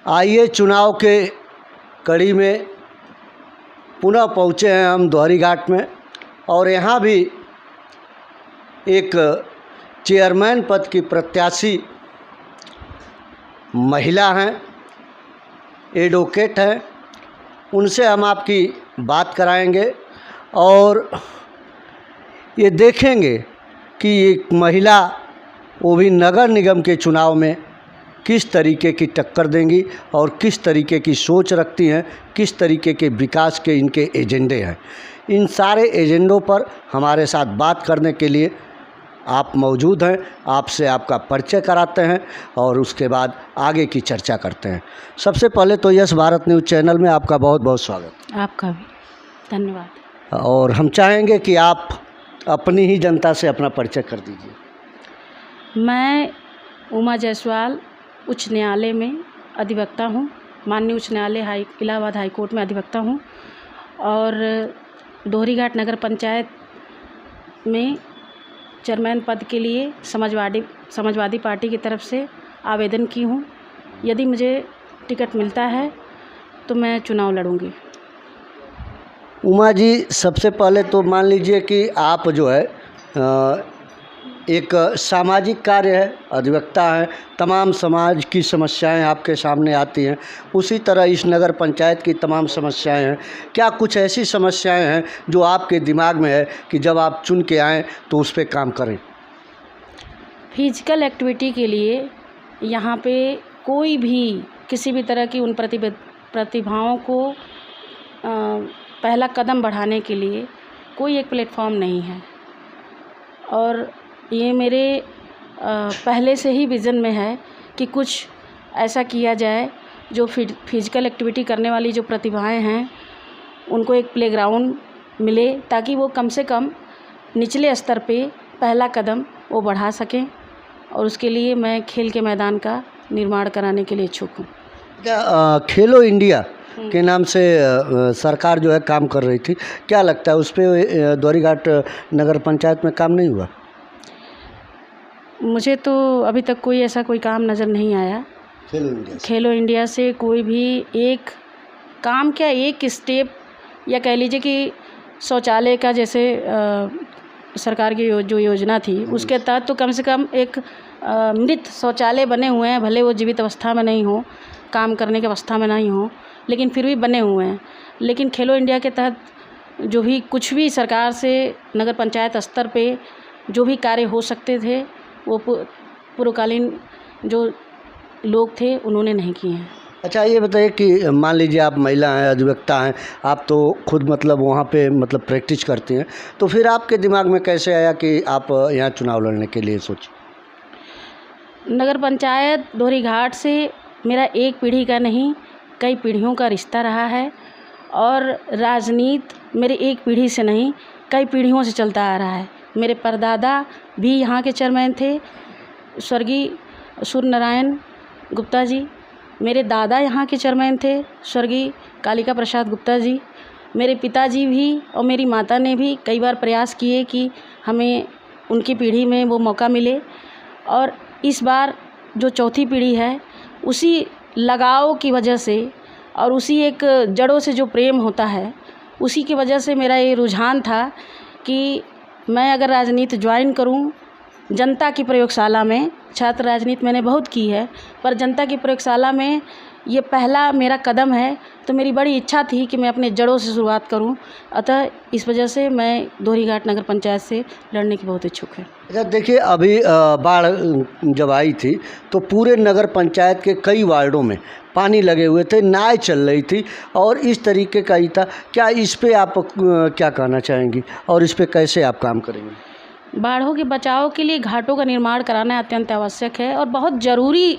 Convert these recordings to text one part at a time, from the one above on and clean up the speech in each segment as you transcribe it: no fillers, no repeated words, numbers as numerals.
आइए, चुनाव के कड़ी में पुनः पहुँचे हैं हम दोहरी घाट में और यहाँ भी एक चेयरमैन पद की प्रत्याशी महिला हैं, एडवोकेट हैं। उनसे हम आपकी बात कराएंगे और ये देखेंगे कि एक महिला वो भी नगर निगम के चुनाव में किस तरीके की टक्कर देंगी और किस तरीके की सोच रखती हैं, किस तरीके के विकास के इनके एजेंडे हैं। इन सारे एजेंडों पर हमारे साथ बात करने के लिए आप मौजूद हैं। आपसे आपका परिचय कराते हैं और उसके बाद आगे की चर्चा करते हैं। सबसे पहले तो यस भारत न्यूज़ चैनल में आपका बहुत बहुत स्वागत। आपका भी धन्यवाद। और हम चाहेंगे कि आप अपनी ही जनता से अपना परिचय कर दीजिए। मैं उमा जायसवाल उच्च न्यायालय में अधिवक्ता हूँ। माननीय उच्च न्यायालय इलाहाबाद हाई कोर्ट में अधिवक्ता हूँ और दोहरी घाट नगर पंचायत में चेयरमैन पद के लिए समाजवादी पार्टी की तरफ से आवेदन की हूँ। यदि मुझे टिकट मिलता है तो मैं चुनाव लड़ूंगी। उमा जी, सबसे पहले तो मान लीजिए कि आप जो है एक सामाजिक कार्य है, अधिवक्ता हैं, तमाम समाज की समस्याएं आपके सामने आती हैं। उसी तरह इस नगर पंचायत की तमाम समस्याएं हैं। क्या कुछ ऐसी समस्याएं हैं जो आपके दिमाग में है कि जब आप चुन के आएँ तो उस पर काम करें? फिजिकल एक्टिविटी के लिए यहाँ पे कोई भी किसी भी तरह की उन प्रतिभाओं को पहला कदम बढ़ाने के लिए कोई एक प्लेटफॉर्म नहीं है और ये मेरे पहले से ही विज़न में है कि कुछ ऐसा किया जाए जो फिजिकल एक्टिविटी करने वाली जो प्रतिभाएं हैं उनको एक प्लेग्राउंड मिले ताकि वो कम से कम निचले स्तर पे पहला कदम वो बढ़ा सकें और उसके लिए मैं खेल के मैदान का निर्माण कराने के लिए इच्छुक हूँ। क्या खेलो इंडिया के नाम से सरकार जो है काम कर रही थी, क्या लगता है उस पर दोहरी घाट नगर पंचायत में काम नहीं हुआ? मुझे तो अभी तक कोई ऐसा कोई काम नज़र नहीं आया। खेलो इंडिया से कोई भी एक काम, क्या एक स्टेप या कह लीजिए कि शौचालय का जैसे सरकार की जो योजना थी उसके तहत तो कम से कम एक मृत शौचालय बने हुए हैं। भले वो जीवित अवस्था में नहीं हो, काम करने की अवस्था में नहीं हो, लेकिन फिर भी बने हुए हैं। लेकिन खेलो इंडिया के तहत जो भी कुछ भी सरकार से नगर पंचायत स्तर पे जो भी कार्य हो सकते थे वो पूर्वकालीन जो लोग थे उन्होंने नहीं किए हैं। अच्छा, ये बताइए कि मान लीजिए आप महिला हैं, अधिवक्ता हैं, आप तो खुद मतलब वहाँ पे मतलब प्रैक्टिस करती हैं, तो फिर आपके दिमाग में कैसे आया कि आप यहाँ चुनाव लड़ने के लिए सोची? नगर पंचायत दोहरी घाट से मेरा एक पीढ़ी का नहीं कई पीढ़ियों का रिश्ता रहा है और राजनीति मेरे एक पीढ़ी से नहीं कई पीढ़ियों से चलता आ रहा है। मेरे परदादा भी यहाँ के चेयरमैन थे, स्वर्गीय सूर्य नारायण गुप्ता जी। मेरे दादा यहाँ के चेयरमैन थे, स्वर्गीय कालिका प्रसाद गुप्ता जी। मेरे पिताजी भी और मेरी माता ने भी कई बार प्रयास किए कि हमें उनकी पीढ़ी में वो मौका मिले और इस बार जो चौथी पीढ़ी है उसी लगाव की वजह से और उसी एक जड़ों से जो प्रेम होता है उसी की वजह से मेरा ये रुझान था कि मैं अगर राजनीति ज्वाइन करूं, जनता की प्रयोगशाला में, छात्र राजनीति मैंने बहुत की है पर जनता की प्रयोगशाला में ये पहला मेरा कदम है, तो मेरी बड़ी इच्छा थी कि मैं अपने जड़ों से शुरुआत करूं। अतः इस वजह से मैं दोहरी घाट नगर पंचायत से लड़ने की बहुत इच्छुक है। अच्छा, देखिए अभी बाढ़ जब आई थी तो पूरे नगर पंचायत के कई वार्डों में पानी लगे हुए थे, नाव चल रही थी और इस तरीके का ही था। क्या इस पे आप क्या कहना चाहेंगी और इस पे कैसे आप काम करेंगे? बाढ़ों के बचाव के लिए घाटों का निर्माण कराना अत्यंत आवश्यक है और बहुत ज़रूरी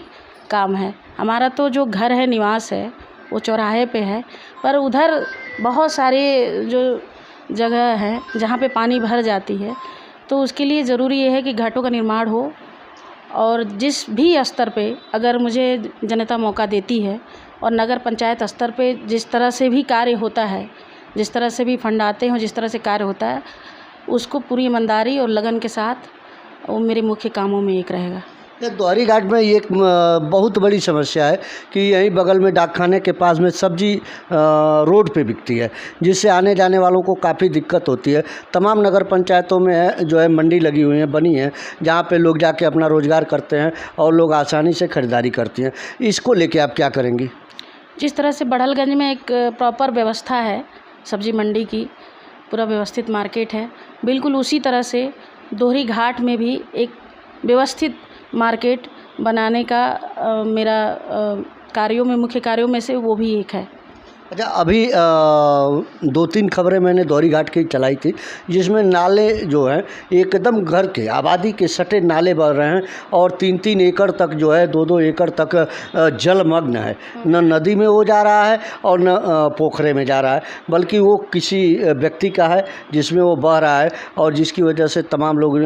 काम है। हमारा तो जो घर है, निवास है, वो चौराहे पे है, पर उधर बहुत सारे जो जगह है जहाँ पे पानी भर जाती है, तो उसके लिए ज़रूरी ये है कि घाटों का निर्माण हो और जिस भी स्तर पे अगर मुझे जनता मौका देती है और नगर पंचायत स्तर पे जिस तरह से भी कार्य होता है, जिस तरह से भी फंड आते हैं, जिस तरह से कार्य होता है, उसको पूरी ईमानदारी और लगन के साथ वो मेरे मुख्य कामों में एक रहेगा। ये दोहरी घाट में ये एक बहुत बड़ी समस्या है कि यहीं बगल में डाकखाने के पास में सब्जी रोड पे बिकती है, जिससे आने जाने वालों को काफ़ी दिक्कत होती है। तमाम नगर पंचायतों में जो है मंडी लगी हुई है, बनी है, जहाँ पे लोग जाके अपना रोज़गार करते हैं और लोग आसानी से ख़रीदारी करती हैं। इसको लेके आप क्या करेंगी? जिस तरह से बड़हलगंज में एक प्रॉपर व्यवस्था है सब्जी मंडी की, पूरा व्यवस्थित मार्केट है, बिल्कुल उसी तरह से दोहरी घाट में भी एक व्यवस्थित मार्केट बनाने का मेरा मुख्य कार्यों में से वो भी एक है। अच्छा, अभी 2-3 खबरें मैंने दोहरी घाट की चलाई थी, जिसमें नाले जो हैं एकदम घर के आबादी के सटे नाले बह रहे हैं और 3-3 एकड़ तक जो है 2-2 एकड़ तक जलमग्न है। न नदी में वो जा रहा है और न पोखरे में जा रहा है, बल्कि वो किसी व्यक्ति का है जिसमें वो बह रहा है और जिसकी वजह से तमाम लोग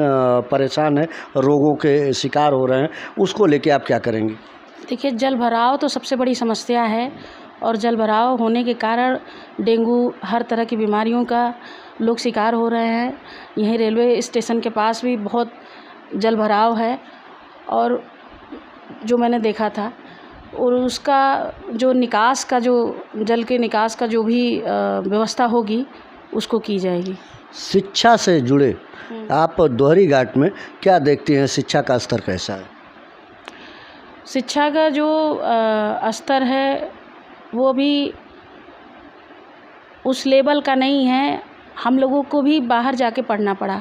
परेशान हैं, रोगों के शिकार हो रहे हैं। उसको लेके आप क्या करेंगी? देखिए, जल भराव तो सबसे बड़ी समस्या है और जल भराव होने के कारण डेंगू, हर तरह की बीमारियों का लोग शिकार हो रहे हैं। यहीं रेलवे स्टेशन के पास भी बहुत जल भराव है और जो मैंने देखा था, और उसका जो निकास का, जो जल के निकास का जो भी व्यवस्था होगी उसको की जाएगी। शिक्षा से जुड़े आप दोहरी घाट में क्या देखती हैं? शिक्षा का स्तर कैसा है? शिक्षा का जो स्तर है वो भी उस लेवल का नहीं है। हम लोगों को भी बाहर जाके पढ़ना पड़ा।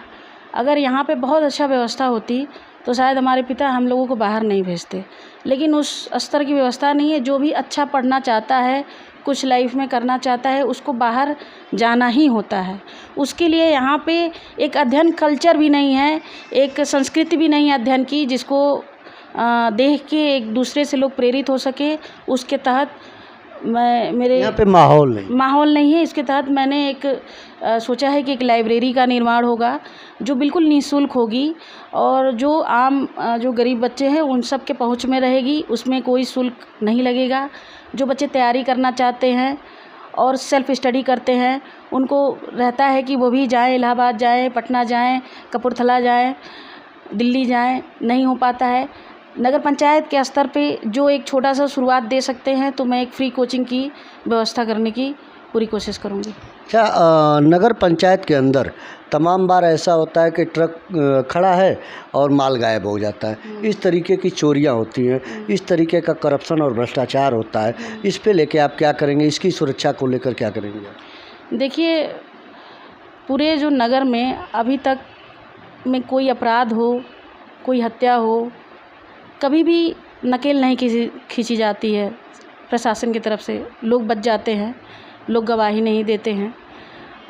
अगर यहाँ पे बहुत अच्छा व्यवस्था होती तो शायद हमारे पिता हम लोगों को बाहर नहीं भेजते, लेकिन उस स्तर की व्यवस्था नहीं है। जो भी अच्छा पढ़ना चाहता है, कुछ लाइफ में करना चाहता है, उसको बाहर जाना ही होता है। उसके लिए यहाँ पे एक अध्ययन कल्चर भी नहीं है, एक संस्कृति भी नहीं है अध्ययन की, जिसको देख के एक दूसरे से लोग प्रेरित हो सके। उसके तहत मेरे यहाँ पे माहौल नहीं है। इसके तहत मैंने एक सोचा है कि एक लाइब्रेरी का निर्माण होगा जो बिल्कुल निःशुल्क होगी और जो आम जो गरीब बच्चे हैं उन सब के पहुँच में रहेगी। उसमें कोई शुल्क नहीं लगेगा। जो बच्चे तैयारी करना चाहते हैं और सेल्फ स्टडी करते हैं, उनको रहता है कि वो भी जाएँ, इलाहाबाद जाएँ, पटना जाएँ, कपूरथला जाएँ, दिल्ली जाएँ, नहीं हो पाता है। नगर पंचायत के स्तर पे जो एक छोटा सा शुरुआत दे सकते हैं, तो मैं एक फ्री कोचिंग की व्यवस्था करने की पूरी कोशिश करूँगी। क्या नगर पंचायत के अंदर तमाम बार ऐसा होता है कि ट्रक खड़ा है और माल गायब हो जाता है, इस तरीके की चोरियां होती हैं, इस तरीके का करप्शन और भ्रष्टाचार होता है, इस पे लेके आप क्या करेंगे? इसकी सुरक्षा को लेकर क्या करेंगे? देखिए, पूरे जो नगर में अभी तक में कोई अपराध हो, कोई हत्या हो, कभी भी नकेल नहीं खींची जाती है प्रशासन की तरफ से। लोग बच जाते हैं, लोग गवाही नहीं देते हैं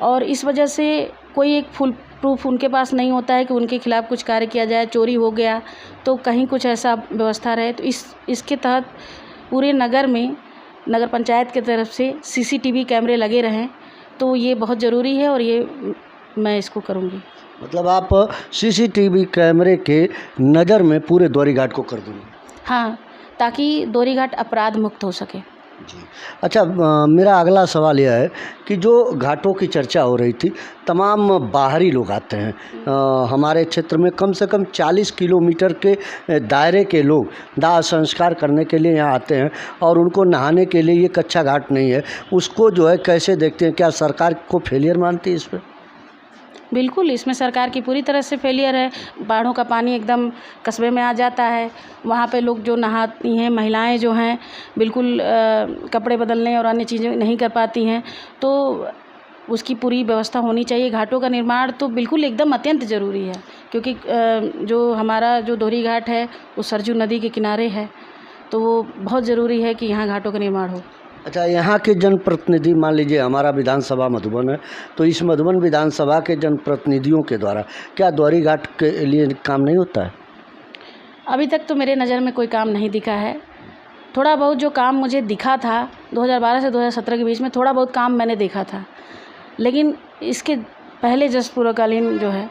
और इस वजह से कोई एक फुल प्रूफ उनके पास नहीं होता है कि उनके खिलाफ़ कुछ कार्य किया जाए। चोरी हो गया तो कहीं कुछ ऐसा व्यवस्था रहे। तो इसके तहत पूरे नगर में नगर पंचायत की तरफ से CCTV कैमरे लगे रहें, तो ये बहुत ज़रूरी है और ये मैं इसको करूँगी। मतलब आप CCTV कैमरे के नज़र में पूरे दोहरी घाट को कर देंगे? हाँ, ताकि दोहरी घाट अपराध मुक्त हो सके। जी। अच्छा, मेरा अगला सवाल यह है कि जो घाटों की चर्चा हो रही थी, तमाम बाहरी लोग आते हैं। हमारे क्षेत्र में कम से कम 40 किलोमीटर के दायरे के लोग दाह संस्कार करने के लिए यहाँ आते हैं और उनको नहाने के लिए ये कच्चा घाट नहीं है। उसको जो है कैसे देखते हैं? क्या सरकार को फेलियर मानती है इस पर? बिल्कुल, इसमें सरकार की पूरी तरह से फेलियर है। बाढ़ों का पानी एकदम कस्बे में आ जाता है। वहाँ पे लोग जो नहाती हैं, महिलाएं जो हैं, बिल्कुल कपड़े बदलने और अन्य चीज़ें नहीं कर पाती हैं, तो उसकी पूरी व्यवस्था होनी चाहिए। घाटों का निर्माण तो बिल्कुल एकदम अत्यंत ज़रूरी है, क्योंकि जो हमारा जो दोहरी घाट है वो सरजू नदी के किनारे है, तो वो बहुत ज़रूरी है कि यहाँ घाटों का निर्माण हो। अच्छा, यहाँ के जनप्रतिनिधि, मान लीजिए हमारा विधानसभा मधुबन है, तो इस मधुबन विधानसभा के जनप्रतिनिधियों के द्वारा क्या दोहरी घाट के लिए काम नहीं होता है? अभी तक तो मेरे नज़र में कोई काम नहीं दिखा है। थोड़ा बहुत जो काम मुझे दिखा था 2012 से 2017 के बीच में, थोड़ा बहुत काम मैंने देखा था, लेकिन इसके पहले जस्ट पूर्वकालीन जो है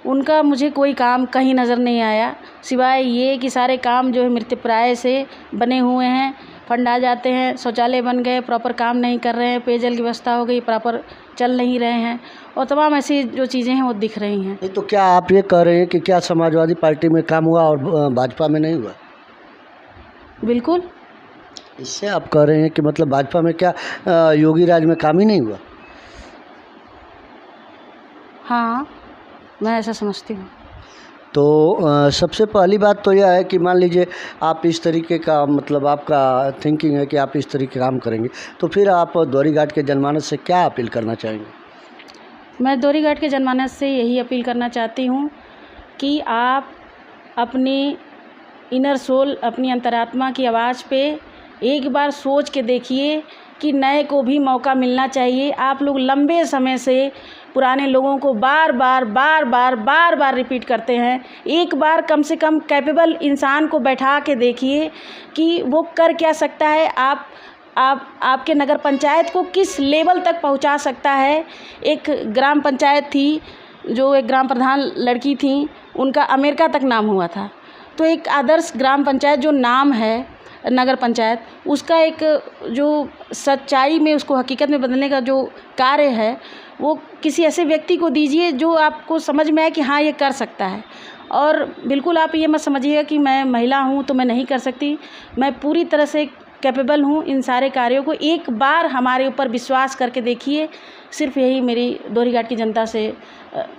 उनका मुझे कोई काम कहीं नज़र नहीं आया, सिवाय ये कि सारे काम जो है मृतप्राय से बने हुए हैं। फंड आ जाते हैं, शौचालय बन गए, प्रॉपर काम नहीं कर रहे हैं, पेयजल की व्यवस्था हो गई, प्रॉपर चल नहीं रहे हैं, और तमाम ऐसी जो चीज़ें हैं वो दिख रही हैं। नहीं तो क्या आप ये कह रहे हैं कि क्या समाजवादी पार्टी में काम हुआ और भाजपा में नहीं हुआ? बिल्कुल। इससे आप कह रहे हैं कि मतलब भाजपा में क्या योगी राज में काम ही नहीं हुआ? हाँ, मैं ऐसा समझती हूँ। तो सबसे पहली बात तो यह है कि मान लीजिए आप इस तरीके का मतलब आपका थिंकिंग है कि आप इस तरीके काम करेंगे, तो फिर आप दोहरी घाट के जनमानस से क्या अपील करना चाहेंगे? मैं दोहरी घाट के जनमानस से यही अपील करना चाहती हूँ कि आप अपनी इनर सोल, अपनी अंतरात्मा की आवाज़ पे एक बार सोच के देखिए कि नए को भी मौका मिलना चाहिए। आप लोग लंबे समय से पुराने लोगों को बार बार रिपीट करते हैं। एक बार कम से कम कैपेबल इंसान को बैठा के देखिए कि वो कर क्या सकता है, आपके नगर पंचायत को किस लेवल तक पहुंचा सकता है। एक ग्राम पंचायत थी, जो एक ग्राम प्रधान लड़की थी, उनका अमेरिका तक नाम हुआ था। तो एक आदर्श ग्राम पंचायत जो नाम है नगर पंचायत, उसका एक जो सच्चाई में उसको हकीकत में बदलने का जो कार्य है, वो किसी ऐसे व्यक्ति को दीजिए जो आपको समझ में आए कि हाँ ये कर सकता है। और बिल्कुल आप ये मत समझिएगा कि मैं महिला हूँ तो मैं नहीं कर सकती। मैं पूरी तरह से कैपेबल हूँ इन सारे कार्यों को। एक बार हमारे ऊपर विश्वास करके देखिए। सिर्फ यही मेरी दोहरी घाट की जनता से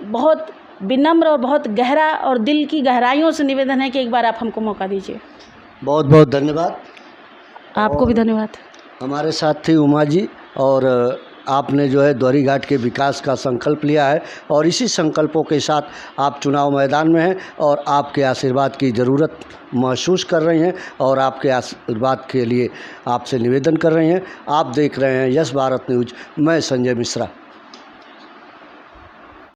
बहुत विनम्र और बहुत गहरा और दिल की गहराइयों से निवेदन है कि एक बार आप हमको मौका दीजिए। बहुत बहुत धन्यवाद। आपको भी धन्यवाद। हमारे साथ थी उमा जी, और आपने जो है दोहरी घाट के विकास का संकल्प लिया है, और इसी संकल्पों के साथ आप चुनाव मैदान में हैं, और आपके आशीर्वाद की ज़रूरत महसूस कर रही हैं, और आपके आशीर्वाद के लिए आपसे निवेदन कर रही हैं। आप देख रहे हैं यस भारत न्यूज़। मैं संजय मिश्रा।